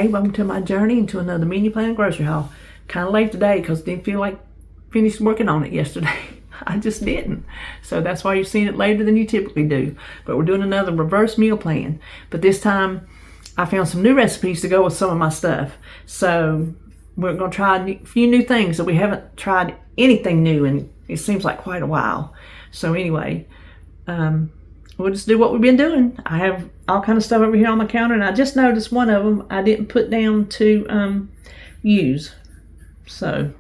Okay, welcome to my journey into another menu plan grocery haul. Kind of late today because didn't feel like finished working on it yesterday. I just didn't. So that's why you're seeing it later than you typically do. But we're doing another reverse meal plan. But this time I found some new recipes to go with some of my stuff. So we're going to try a few new things that we haven't tried anything new in it seems like quite a while. So anyway, we'll just do what we've been doing. I have all kind of stuff over here on my counter, and I just noticed one of them I didn't put down to use. So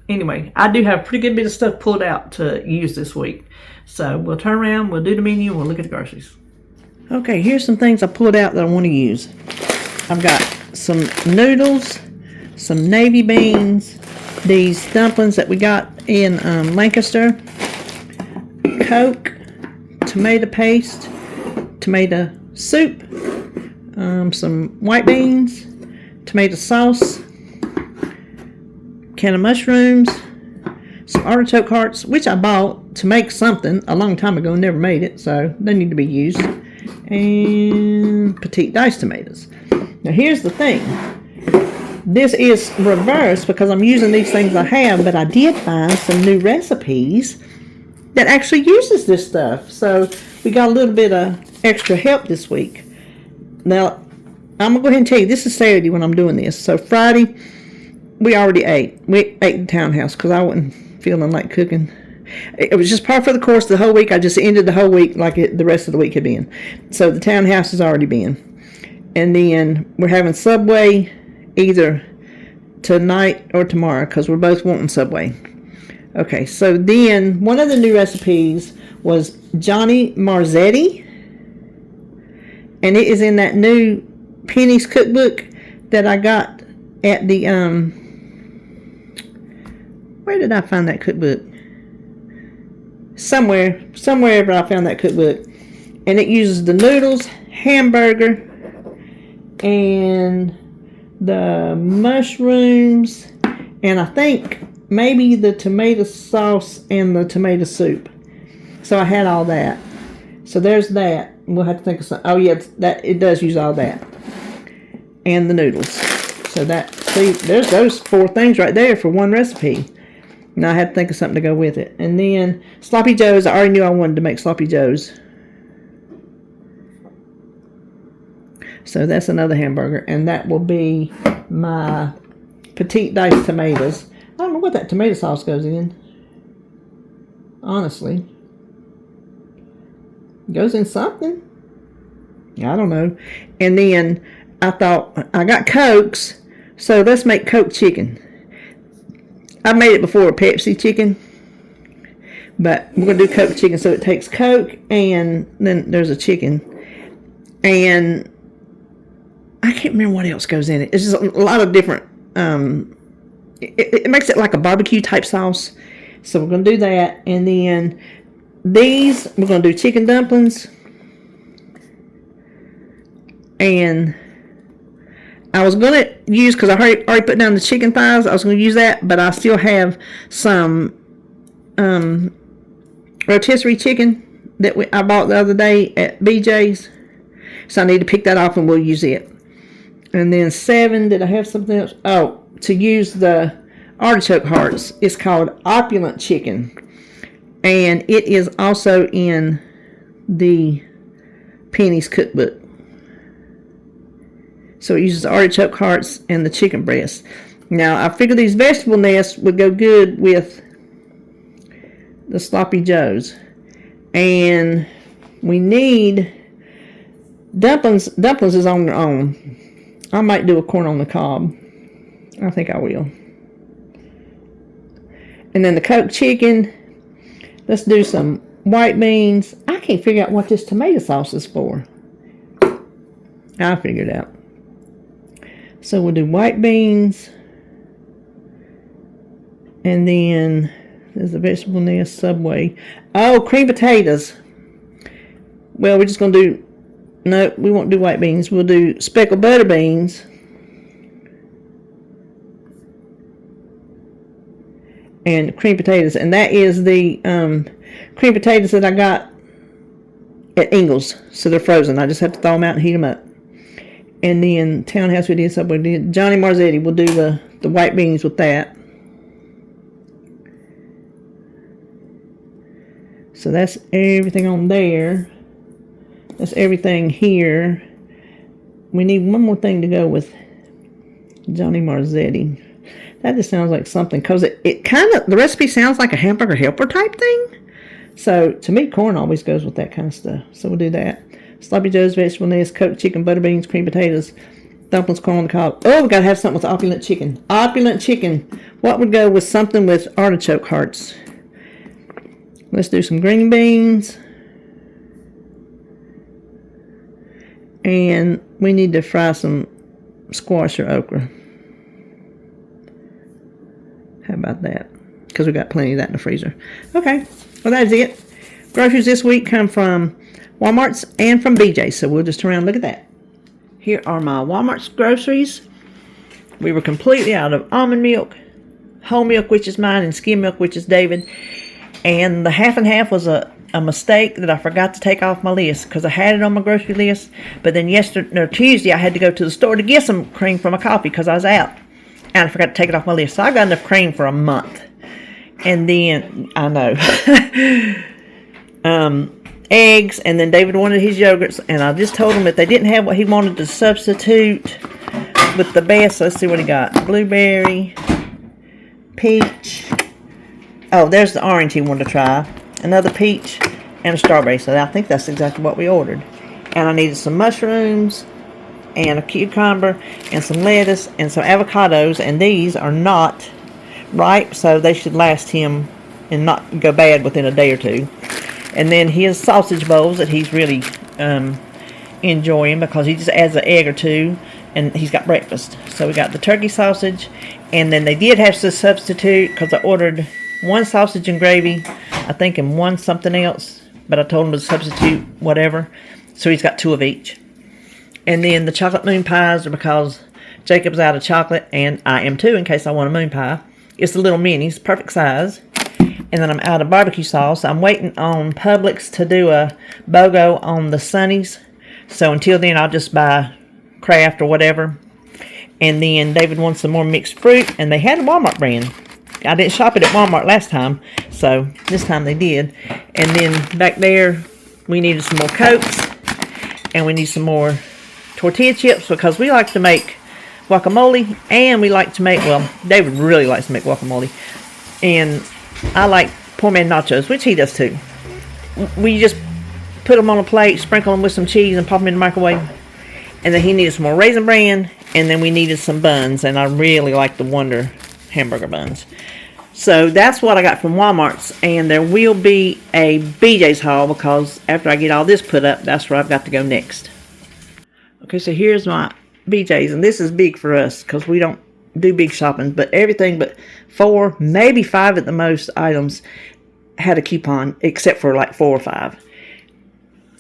anyway, I do have a pretty good bit of stuff pulled out to use this week. So we'll turn around, we'll do the menu, and we'll look at the groceries. Okay, here's some things I pulled out that I want to use. I've got some noodles, some navy beans, these dumplings that we got in Lancaster, Coke, tomato paste, tomato soup, some white beans, tomato sauce, can of mushrooms, some artichoke hearts, which I bought to make something a long time ago, never made it, so they need to be used, and petite diced tomatoes. Now here's the thing. This is reversed because I'm using these things I have, but I did find some new recipes that actually uses this stuff. So we got a little bit of extra help this week. Now, I'm going to go ahead and tell you, this is Saturday when I'm doing this. So Friday, we already ate. We ate in the townhouse because I wasn't feeling like cooking. It was just par for the course the whole week. I just ended the whole week like the rest of the week had been. So the townhouse has already been. And then we're having Subway either tonight or tomorrow because we're both wanting Subway. Okay, so then one of the new recipes was Johnny Marzetti, and it is in that new Penny's cookbook that I got at the where did I find that cookbook? Somewhere I found that cookbook, and it uses the noodles, hamburger, and the mushrooms, and I think maybe the tomato sauce and the tomato soup. So I had all that. So there's that. We'll have to think of something. Oh yeah, that it does use all that. And the noodles. So that, see, there's those 4 things right there for one recipe. Now I had to think of something to go with it. And then sloppy joes. I already knew I wanted to make sloppy joes. So that's another hamburger, and that will be my petite diced tomatoes. I don't know what that tomato sauce goes in. Honestly. It goes in something. I don't know. And then I thought, I got Cokes, so let's make Coke chicken. I've made it before, Pepsi chicken. But we're going to do Coke chicken, so it takes Coke, and then there's a chicken. And I can't remember what else goes in it. It's just a lot of different, it makes it like a barbecue type sauce. So we're going to do that. And then these, we're going to do chicken dumplings. And I was going to use, because I already put down the chicken thighs, I was going to use that, but I still have some rotisserie chicken that I bought the other day at BJ's. So I need to pick that off and we'll use it. And then 7, did I have something else? Oh, to use the artichoke hearts. It's called Opulent Chicken. And it is also in the Penny's cookbook. So it uses artichoke hearts and the chicken breast. Now, I figured these vegetable nests would go good with the sloppy joes. And we need dumplings. Dumplings is on their own. I might do a corn on the cob. I think I will. And then the Coke chicken. Let's do some white beans. I can't figure out what this tomato sauce is for. I figured out. So we'll do white beans. And then there's a vegetable nest, Subway. Oh, cream potatoes. Well, we're just going to do, no, we won't do white beans. We'll do speckled butter beans. And cream potatoes. And that is the cream potatoes that I got at Ingles. So they're frozen. I just have to thaw them out and heat them up. And then Townhouse we did, Subway we did. Johnny Marzetti will do the white beans with that. So that's everything on there. That's everything here. We need one more thing to go with Johnny Marzetti. That just sounds like something, because it kind of, the recipe sounds like a hamburger helper type thing. So to me, corn always goes with that kind of stuff. So we'll do that. Sloppy Joe's vegetable nest, cooked chicken, butter beans, cream potatoes, dumplings, corn on the cob. Oh, we got to have something with opulent chicken. Opulent chicken. What would go with something with artichoke hearts? Let's do some green beans. And we need to fry some squash or okra. How about that? Because we got plenty of that in the freezer. Okay, well that's it. Groceries this week come from Walmart's and from BJ's. So we'll just turn around and look at that. Here are my Walmart's groceries. We were completely out of almond milk, whole milk, which is mine, and skim milk, which is David. And the half and half was a mistake that I forgot to take off my list, because I had it on my grocery list. But then Tuesday I had to go to the store to get some cream for my coffee because I was out. And I forgot to take it off my list. So I got enough cream for a month. And then, I know. Eggs, and then David wanted his yogurts. And I just told him that they didn't have what he wanted to substitute with the best. So let's see what he got. Blueberry, peach. Oh, there's the orange he wanted to try. Another peach and a strawberry. So I think that's exactly what we ordered. And I needed some mushrooms and a cucumber and some lettuce and some avocados. And these are not ripe, so they should last him and not go bad within a day or two. And then his sausage bowls that he's really enjoying, because he just adds an egg or two and he's got breakfast. So we got the turkey sausage, and then they did have to substitute because I ordered one sausage and gravy, I think, and one something else, but I told him to substitute whatever. So he's got two of each. And then the chocolate moon pies are because Jacob's out of chocolate, and I am too, in case I want a moon pie. It's the little minis, perfect size. And then I'm out of barbecue sauce. I'm waiting on Publix to do a BOGO on the Sunnies. So until then, I'll just buy Kraft or whatever. And then David wants some more mixed fruit, and they had a Walmart brand. I didn't shop it at Walmart last time, so this time they did. And then back there, we needed some more Cokes, and we need some more tortilla chips, because we like to make guacamole, and we like to make, well, David really likes to make guacamole, and I like poor man nachos, which he does too. We just put them on a plate, sprinkle them with some cheese, and pop them in the microwave. And then he needed some more Raisin Bran, and then we needed some buns, and I really like the Wonder hamburger buns. So that's what I got from Walmart's, and there will be a BJ's haul, because after I get all this put up, that's where I've got to go next. Okay, so here's my BJ's, and this is big for us because we don't do big shopping, but everything but 4, maybe 5 at the most items had a coupon, except for like 4 or 5.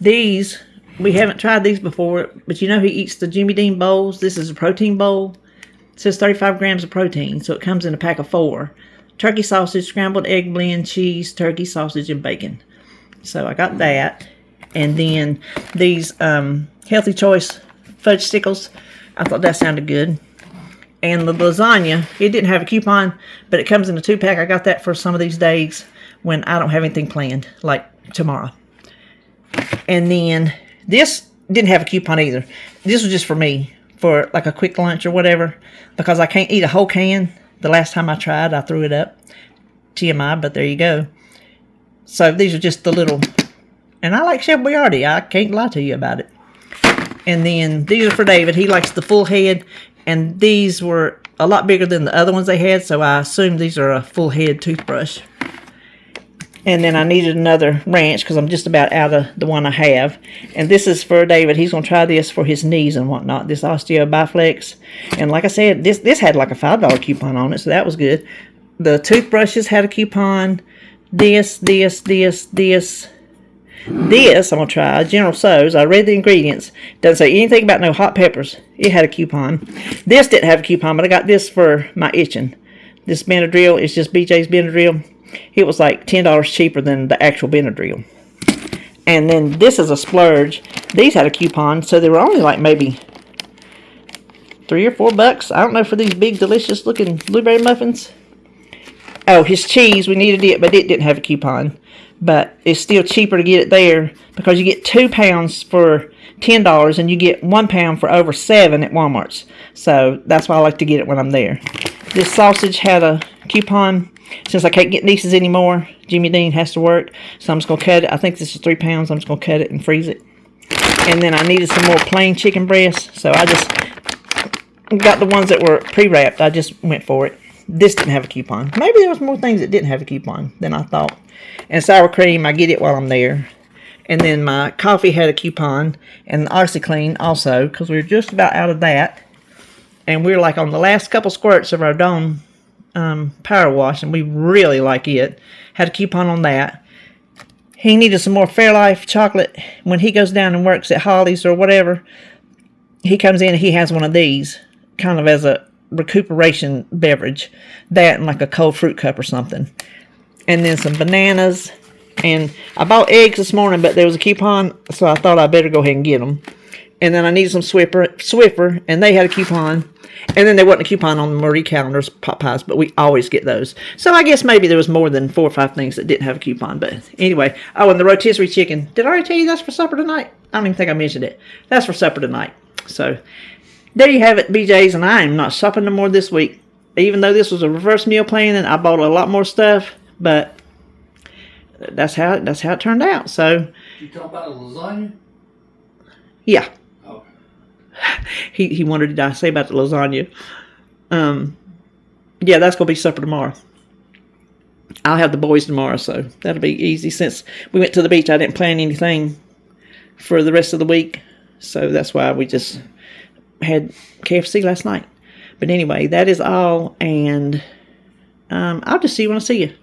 These, we haven't tried these before, but you know he eats the Jimmy Dean bowls. This is a protein bowl. It says 35 grams of protein, so it comes in a pack of 4. Turkey sausage, scrambled egg blend, cheese, turkey sausage, and bacon. So I got that. And then these Healthy Choice fudge stickles. I thought that sounded good. And the lasagna, it didn't have a coupon, but it comes in a 2-pack. I got that for some of these days when I don't have anything planned, like tomorrow. And then this didn't have a coupon either. This was just for me, for like a quick lunch or whatever, because I can't eat a whole can. The last time I tried, I threw it up. TMI, but there you go. So these are just the little, and I like Chef Boyardee. I can't lie to you about it. And then these are for David. He likes the full head. And these were a lot bigger than the other ones they had, so I assume these are a full head toothbrush. And then I needed another ranch because I'm just about out of the one I have. And this is for David. He's going to try this for his knees and whatnot, this Osteo Biflex. And like I said, this had like a $5 coupon on it, so that was good. The toothbrushes had a coupon. This, I'm going to try General Tso's. I read the ingredients. Doesn't say anything about no hot peppers. It had a coupon. This didn't have a coupon, but I got this for my itching. This Benadryl is just BJ's Benadryl. It was like $10 cheaper than the actual Benadryl. And then this is a splurge. These had a coupon, so they were only like maybe $3 or $4. I don't know, for these big, delicious looking blueberry muffins. Oh, his cheese, we needed it, but it didn't have a coupon. But it's still cheaper to get it there because you get 2 pounds for $10 and you get 1 pound for over $7 at Walmart's. So that's why I like to get it when I'm there. This sausage had a coupon. Since I can't get nieces anymore, Jimmy Dean has to work. So I'm just going to cut it. I think this is 3 pounds. I'm just going to cut it and freeze it. And then I needed some more plain chicken breasts. So I just got the ones that were pre-wrapped. I just went for it. This didn't have a coupon. Maybe there was more things that didn't have a coupon than I thought. And sour cream, I get it while I'm there. And then my coffee had a coupon. And the OxyClean also, because we were just about out of that. And we were like on the last couple squirts of our Dawn power wash. And we really like it. Had a coupon on that. He needed some more Fairlife chocolate. When he goes down and works at Holly's or whatever, he comes in and he has one of these. Kind of as a recuperation beverage. That and like a cold fruit cup or something. And then some bananas. And I bought eggs this morning, but there was a coupon, so I thought I better go ahead and get them. And then I needed some Swiffer, and they had a coupon. And then there wasn't a coupon on the Marie Callender's pot pies, but we always get those. So I guess maybe there was more than 4 or 5 things that didn't have a coupon. But anyway, oh, and the rotisserie chicken. Did I already tell you that's for supper tonight? I don't even think I mentioned it. That's for supper tonight. So there you have it, BJ's, and I am not shopping no more this week. Even though this was a reverse meal plan, and I bought a lot more stuff, but that's how it turned out. So You talk about a lasagna? yeah. Oh. He wondered, did I say about the lasagna? Yeah, that's gonna be supper tomorrow. I'll have the boys tomorrow, so that'll be easy. Since we went to the beach, I didn't plan anything for the rest of the week, so that's why we just had KFC last night. But anyway, that is all, and I'll just see you when I see you.